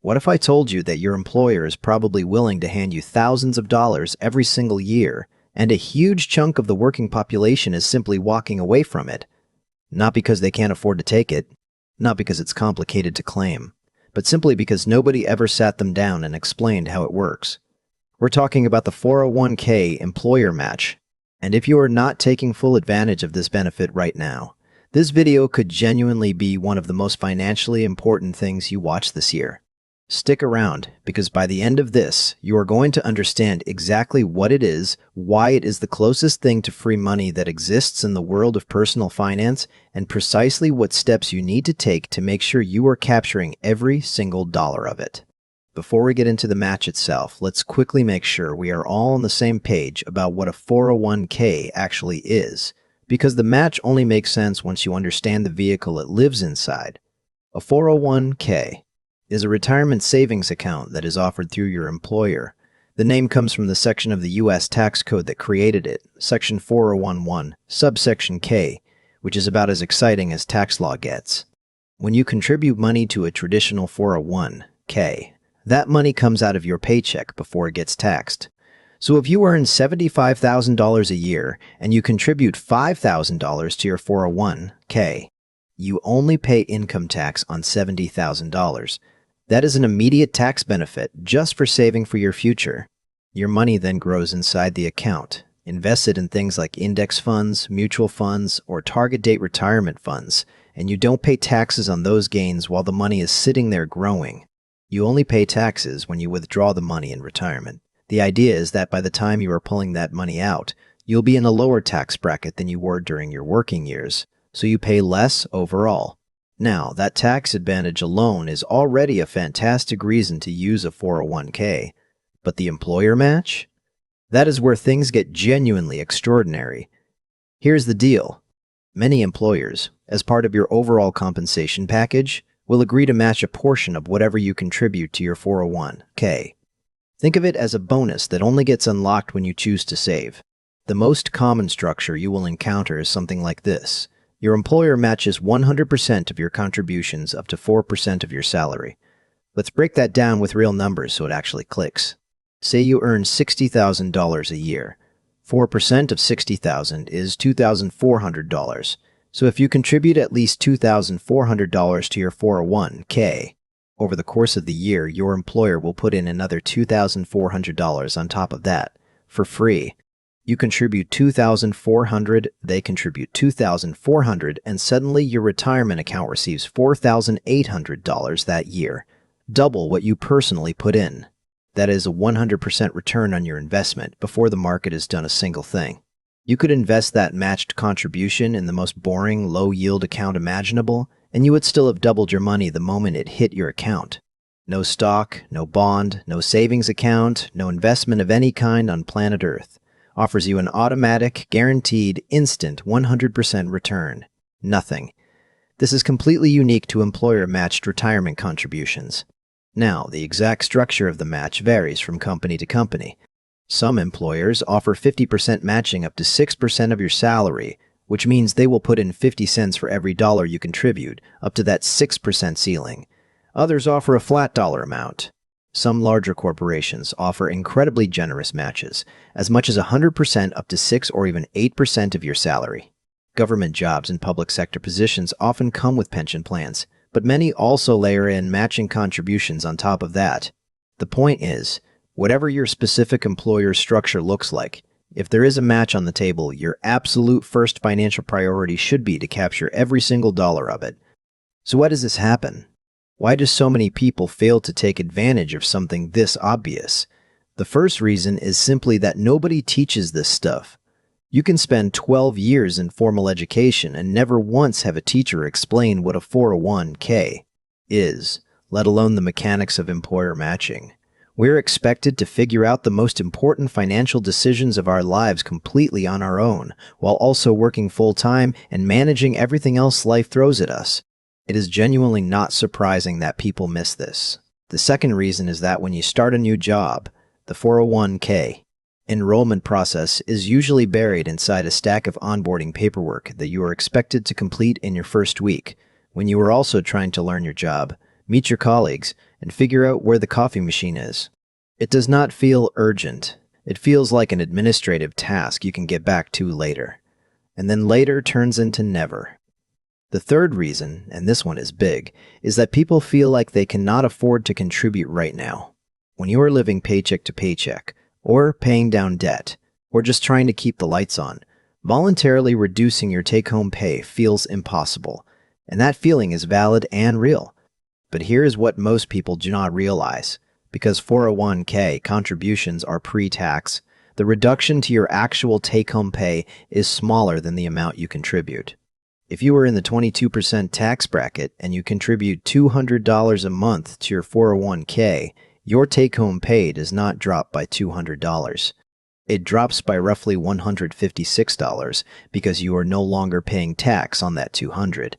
What if I told you that your employer is probably willing to hand you thousands of dollars every single year, and a huge chunk of the working population is simply walking away from it? Not because they can't afford to take it, not because it's complicated to claim, but simply because nobody ever sat them down and explained how it works. We're talking about the 401k employer match, and if you are not taking full advantage of this benefit right now, this video could genuinely be one of the most financially important things you watch this year. Stick around, because by the end of this, you are going to understand exactly what it is, why it is the closest thing to free money that exists in the world of personal finance, and precisely what steps you need to take to make sure you are capturing every single dollar of it. Before we get into the match itself, let's quickly make sure we are all on the same page about what a 401k actually is, because the match only makes sense once you understand the vehicle it lives inside. A 401k is a retirement savings account that is offered through your employer. The name comes from the section of the U.S. tax code that created it, Section 4011, subsection K, which is about as exciting as tax law gets. When you contribute money to a traditional 401k, that money comes out of your paycheck before it gets taxed. So if you earn $75,000 a year and you contribute $5,000 to your 401k, you only pay income tax on $70,000. That is an immediate tax benefit just for saving for your future. Your money then grows inside the account, invested in things like index funds, mutual funds, or target date retirement funds, and you don't pay taxes on those gains while the money is sitting there growing. You only pay taxes when you withdraw the money in retirement. The idea is that by the time you are pulling that money out, you'll be in a lower tax bracket than you were during your working years, so you pay less overall. Now, that tax advantage alone is already a fantastic reason to use a 401k, but the employer match? That is where things get genuinely extraordinary. Here's the deal. Many employers, as part of your overall compensation package, will agree to match a portion of whatever you contribute to your 401k. Think of it as a bonus that only gets unlocked when you choose to save. The most common structure you will encounter is something like this. Your employer matches 100% of your contributions up to 4% of your salary. Let's break that down with real numbers so it actually clicks. Say you earn $60,000 a year. 4% of $60,000 is $2,400. So if you contribute at least $2,400 to your 401k, over the course of the year, your employer will put in another $2,400 on top of that, for free. You contribute $2,400, they contribute $2,400, and suddenly your retirement account receives $4,800 that year, double what you personally put in. That is a 100% return on your investment before the market has done a single thing. You could invest that matched contribution in the most boring, low-yield account imaginable, and you would still have doubled your money the moment it hit your account. No stock, no bond, no savings account, no investment of any kind on planet Earth. Offers you an automatic, guaranteed, instant 100% return. Nothing. This is completely unique to employer-matched retirement contributions. Now, the exact structure of the match varies from company to company. Some employers offer 50% matching up to 6% of your salary, which means they will put in 50 cents for every dollar you contribute, up to that 6% ceiling. Others offer a flat dollar amount. Some larger corporations offer incredibly generous matches, as much as 100% up to 6 or even 8% of your salary. Government jobs and public sector positions often come with pension plans, but many also layer in matching contributions on top of that. The point is, whatever your specific employer's structure looks like, if there is a match on the table, your absolute first financial priority should be to capture every single dollar of it. So why does this happen? Why do so many people fail to take advantage of something this obvious? The first reason is simply that nobody teaches this stuff. You can spend 12 years in formal education and never once have a teacher explain what a 401k is, let alone the mechanics of employer matching. We're expected to figure out the most important financial decisions of our lives completely on our own, while also working full-time and managing everything else life throws at us. It is genuinely not surprising that people miss this. The second reason is that when you start a new job, the 401k enrollment process is usually buried inside a stack of onboarding paperwork that you are expected to complete in your first week, when you are also trying to learn your job, meet your colleagues, and figure out where the coffee machine is. It does not feel urgent. It feels like an administrative task you can get back to later. And then later turns into never. The third reason, and this one is big, is that people feel like they cannot afford to contribute right now. When you are living paycheck to paycheck, or paying down debt, or just trying to keep the lights on, voluntarily reducing your take-home pay feels impossible, and that feeling is valid and real. But here is what most people do not realize. Because 401k contributions are pre-tax, the reduction to your actual take-home pay is smaller than the amount you contribute. If you are in the 22% tax bracket and you contribute $200 a month to your 401k, your take-home pay does not drop by $200. It drops by roughly $156 because you are no longer paying tax on that $200.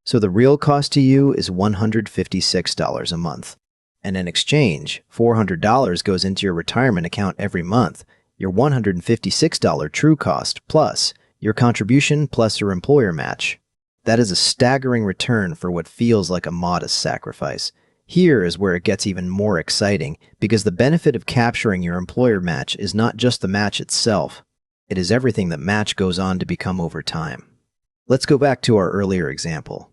So the real cost to you is $156 a month. And in exchange, $400 goes into your retirement account every month, your $156 true cost plus your contribution plus your employer match. That is a staggering return for what feels like a modest sacrifice. Here is where it gets even more exciting because the benefit of capturing your employer match is not just the match itself. It is everything that match goes on to become over time. Let's go back to our earlier example.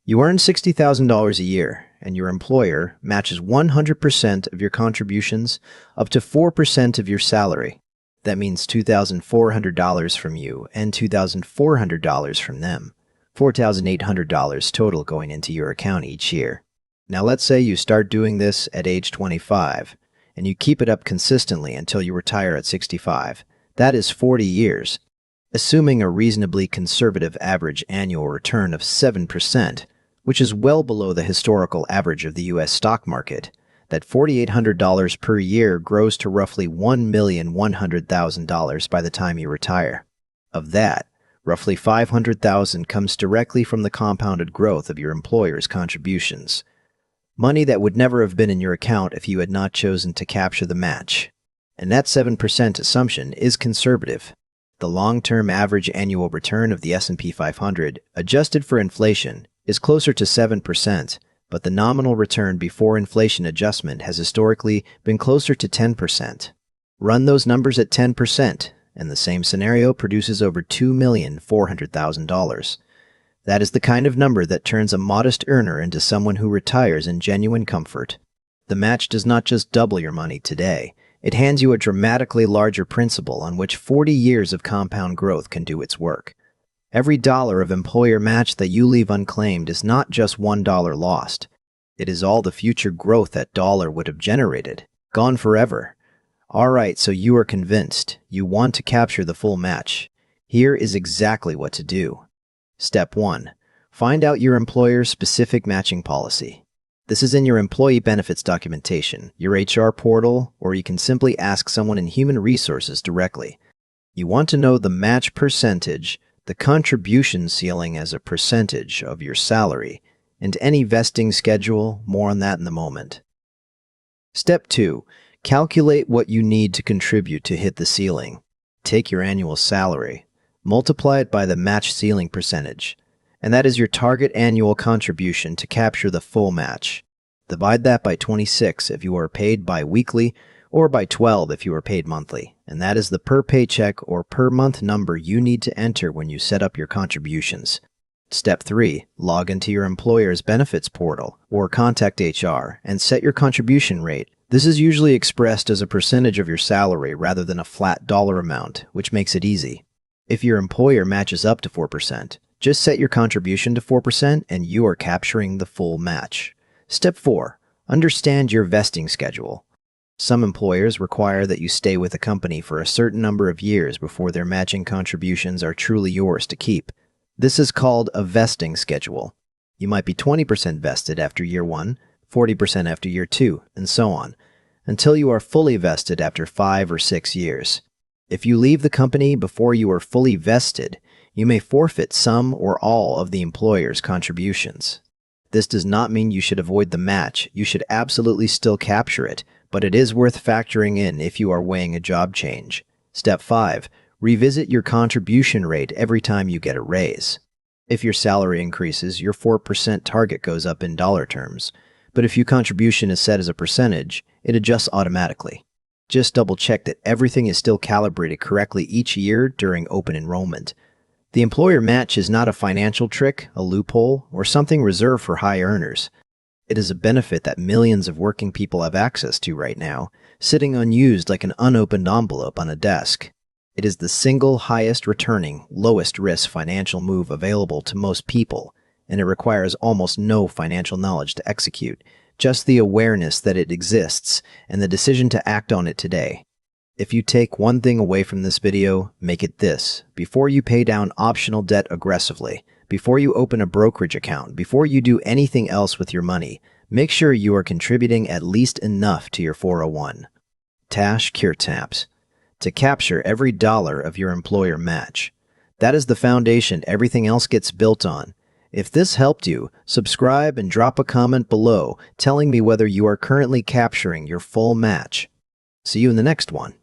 You earn $60,000 a year, and your employer matches 100% of your contributions up to 4% of your salary. That means $2,400 from you and $2,400 from them. $4,800 total going into your account each year. Now let's say you start doing this at age 25, and you keep it up consistently until you retire at 65. That is 40 years. Assuming a reasonably conservative average annual return of 7%, which is well below the historical average of the U.S. stock market, that $4,800 per year grows to roughly $1,100,000 by the time you retire. Of that, roughly $500,000 comes directly from the compounded growth of your employer's contributions. Money that would never have been in your account if you had not chosen to capture the match. And that 7% assumption is conservative. The long-term average annual return of the S&P 500, adjusted for inflation, is closer to 7%, but the nominal return before inflation adjustment has historically been closer to 10%. Run those numbers at 10%, and the same scenario produces over $2,400,000. That is the kind of number that turns a modest earner into someone who retires in genuine comfort. The match does not just double your money today, it hands you a dramatically larger principal on which 40 years of compound growth can do its work. Every dollar of employer match that you leave unclaimed is not just $1 lost. It is all the future growth that dollar would have generated, gone forever. All right, so you are convinced. You want to capture the full match. Here is exactly what to do. Step 1. Find out your employer's specific matching policy. This is in your employee benefits documentation, your HR portal, or you can simply ask someone in human resources directly. You want to know the match percentage, the contribution ceiling as a percentage of your salary, and any vesting schedule. More on that in a moment. Step 2. Calculate what you need to contribute to hit the ceiling. Take your annual salary, multiply it by the match ceiling percentage, and that is your target annual contribution to capture the full match. Divide that by 26 if you are paid bi-weekly, or by 12 if you are paid monthly, and that is the per paycheck or per month number you need to enter when you set up your contributions. Step 3. Log into your employer's benefits portal or contact HR and set your contribution rate. This is usually expressed as a percentage of your salary rather than a flat dollar amount, which makes it easy. If your employer matches up to 4%, just set your contribution to 4% and you are capturing the full match. Step 4. Understand your vesting schedule. Some employers require that you stay with a company for a certain number of years before their matching contributions are truly yours to keep. This is called a vesting schedule. You might be 20% vested after year 1, 40% after year 2, and so on, until you are fully vested after 5 or 6 years. If you leave the company before you are fully vested, you may forfeit some or all of the employer's contributions. This does not mean you should avoid the match. You should absolutely still capture it, but it is worth factoring in if you are weighing a job change. Step 5. Revisit your contribution rate every time you get a raise. If your salary increases, your 4% target goes up in dollar terms. But if your contribution is set as a percentage, it adjusts automatically. Just double check that everything is still calibrated correctly each year during open enrollment. The employer match is not a financial trick, a loophole, or something reserved for high earners. It is a benefit that millions of working people have access to right now, sitting unused like an unopened envelope on a desk. It is the single highest returning, lowest risk financial move available to most people, and it requires almost no financial knowledge to execute, just the awareness that it exists and the decision to act on it today. If you take one thing away from this video, make it this: before you pay down optional debt aggressively, before you open a brokerage account, before you do anything else with your money, make sure you are contributing at least enough to your 401. Tash Kirtaps. To capture every dollar of your employer match. That is the foundation everything else gets built on. If this helped you, subscribe and drop a comment below telling me whether you are currently capturing your full match. See you in the next one.